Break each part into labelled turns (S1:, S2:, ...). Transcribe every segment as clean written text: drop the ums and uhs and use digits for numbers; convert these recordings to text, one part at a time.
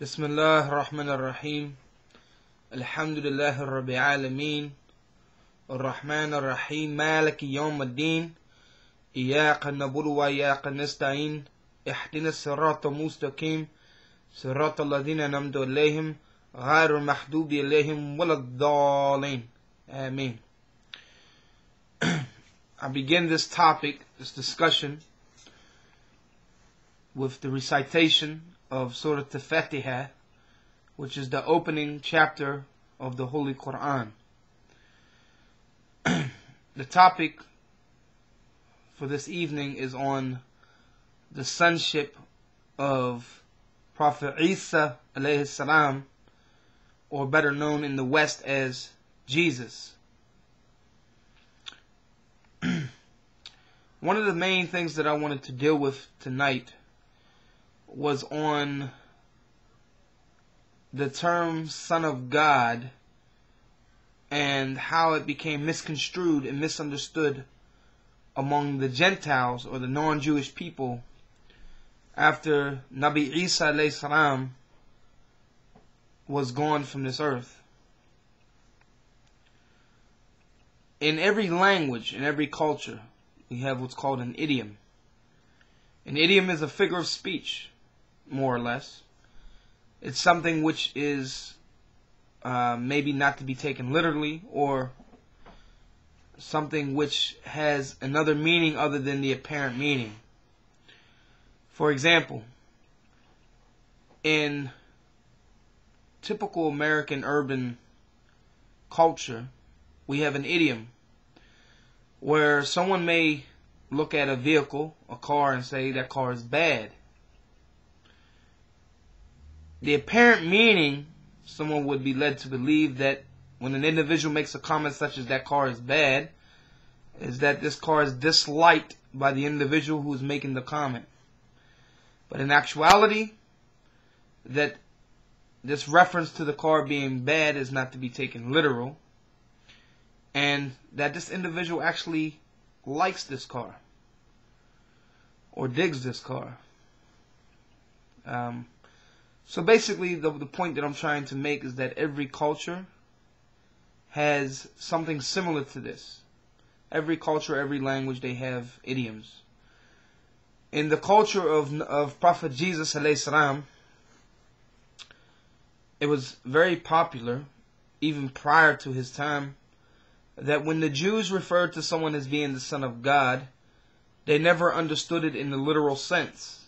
S1: بسم الله الرحمن الرحيم الحمد لله رب العالمين الرحمن الرحيم مالك يوم الدين إياك نعبد وإياك نستعين اهدنا الصراط المستقيم صراط الذين أنعمت عليهم غير المغضوب عليهم ولا الضالين. Amen. I begin this topic, this discussion, with the recitation of Surah Al-Fatiha, which is the opening chapter of the Holy Quran. The topic for this evening is on the sonship of Prophet Isa alayhi salam, or better known in the West as Jesus. One of the main things that I wanted to deal with tonight was on the term Son of God and how it became misconstrued and misunderstood among the Gentiles or the non-Jewish people after Nabi Isa alayhi salam was gone from this earth. In every language, in every culture, we have what's called an idiom. An idiom is a figure of speech, more or less. It's something which is maybe not to be taken literally, or something which has another meaning other than the apparent meaning. For example, in typical American urban culture, we have an idiom where someone may look at a vehicle, a car, and say that car is bad. The apparent meaning, someone would be led to believe that when an individual makes a comment such as that car is bad, is that this car is disliked by the individual who is making the comment. But in actuality, that this reference to the car being bad is not to be taken literal, and that this individual actually likes this car or digs this car. So basically the point that I'm trying to make is that every culture has something similar to this. Every culture, every language, they have idioms. In the culture of Prophet Jesus alayhi salam, it was very popular, even prior to his time, that when the Jews referred to someone as being the Son of God, they never understood it in the literal sense.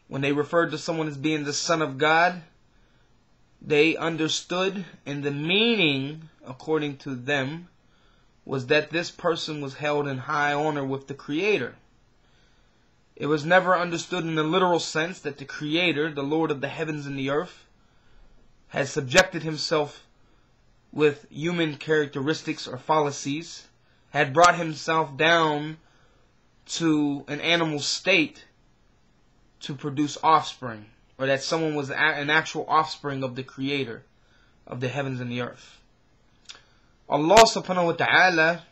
S1: When they referred to someone as being the Son of God, they understood, and the meaning, according to them, was that this person was held in high honor with the Creator. It was never understood in the literal sense that the Creator, the Lord of the heavens and the earth, has subjected himself with human characteristics or fallacies, had brought himself down to an animal state to produce offspring, or that someone was an actual offspring of the Creator of the heavens and the earth. Allah subhanahu wa ta'ala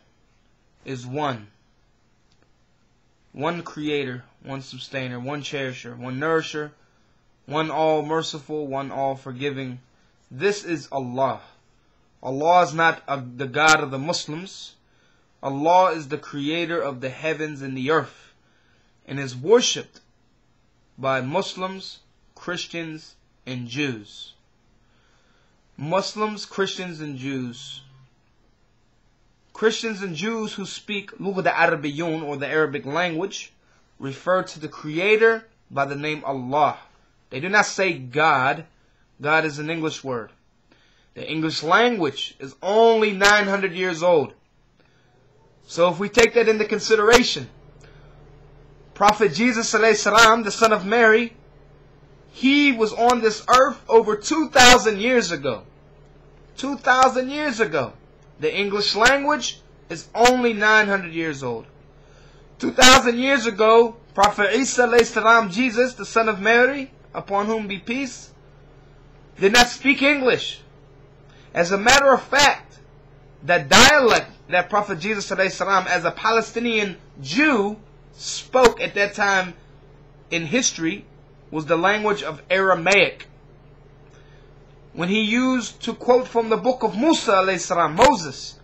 S1: is one. One Creator, one Sustainer, one Cherisher, one Nourisher, one all merciful, one all forgiving. This is Allah. Allah is not the God of the Muslims. Allah is the Creator of the heavens and the earth, and is worshipped by Muslims, Christians, and Jews. Muslims, Christians, and Jews. Christians and Jews who speak Lugha al-Arabiyyun, or the Arabic language, refer to the Creator by the name Allah. They do not say God. God is an English word. The English language is only 900 years old. So if we take that into consideration, Prophet Jesus alayhi salam, the son of Mary, he was on this earth over 2,000 years ago. 2,000 years ago. The English language is only 900 years old. 2,000 years ago, Prophet Isa alayhi salam, Jesus, the son of Mary, upon whom be peace, did not speak English. As a matter of fact, the dialect that Prophet Jesus alayhi salam, as a Palestinian Jew, spoke at that time in history was the language of Aramaic. when he used to quote from the book of Musa alayhi salam, Moses,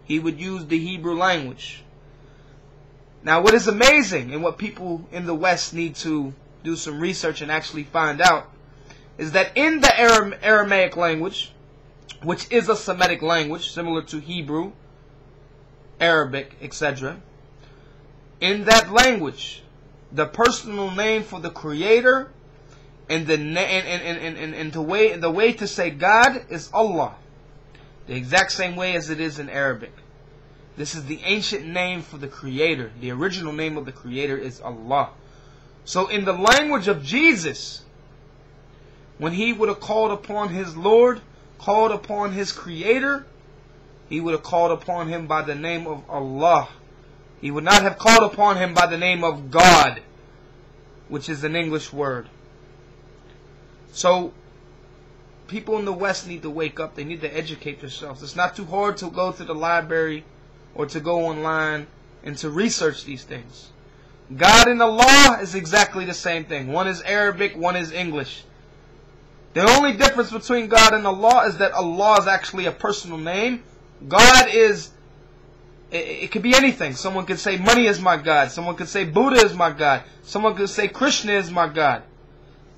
S1: he would use the Hebrew language. Now what is amazing, and what people in the West need to do some research and actually find out, is that in the Aramaic language, which is a Semitic language similar to Hebrew, Arabic, etc., in that language, the personal name for the Creator and the way to say God is Allah, the exact same way as it is in Arabic. This is the ancient name for the Creator. The original name of the Creator is Allah. So in the language of Jesus, when he would have called upon his Lord, called upon his Creator, he would have called upon him by the name of Allah. He would not have called upon him by the name of God, which is an English word. So people in the West need to wake up. They need to educate themselves. It's not too hard to go to the library or to go online and to research these things. God and Allah is exactly the same thing. One is Arabic, one is English. The only difference between God and Allah is that Allah is actually a personal name. God is, it could be anything. Someone could say money is my God. Someone could say Buddha is my God. Someone could say Krishna is my God.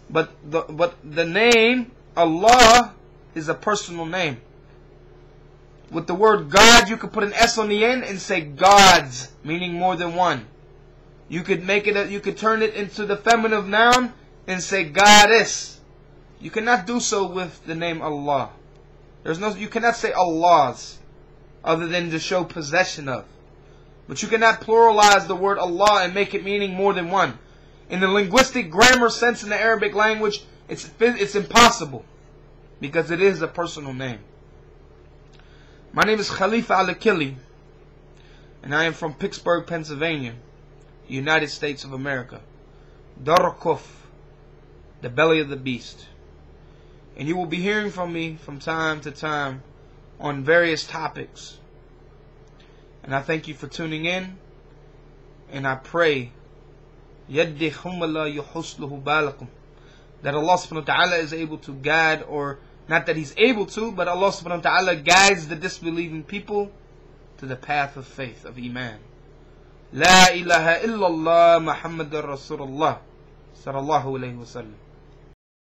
S1: But the name Allah is a personal name. With the word God, you could put an S on the end and say gods, meaning more than one. You could make it. You could turn it into the feminine noun and say goddess. You cannot do so with the name Allah. You cannot say Allahs, other than to show possession of. But you cannot pluralize the word Allah and make it meaning more than one. In the linguistic grammar sense in the Arabic language, it's impossible, because it is a personal name. My name is Khalifah Al-Akili, and I am from Pittsburgh, Pennsylvania, United States of America. Darkuf, the belly of the beast. And you will be hearing from me from time to time on various topics. And I thank you for tuning in, and I pray that Allah subhanahu wa ta'ala is able to guide, or not that He's able to, but Allah subhanahu wa ta'ala guides the disbelieving people to the path of faith, of Iman. La ilaha illallah Muhammadur Rasulullah sallallahu alayhi wa sallam.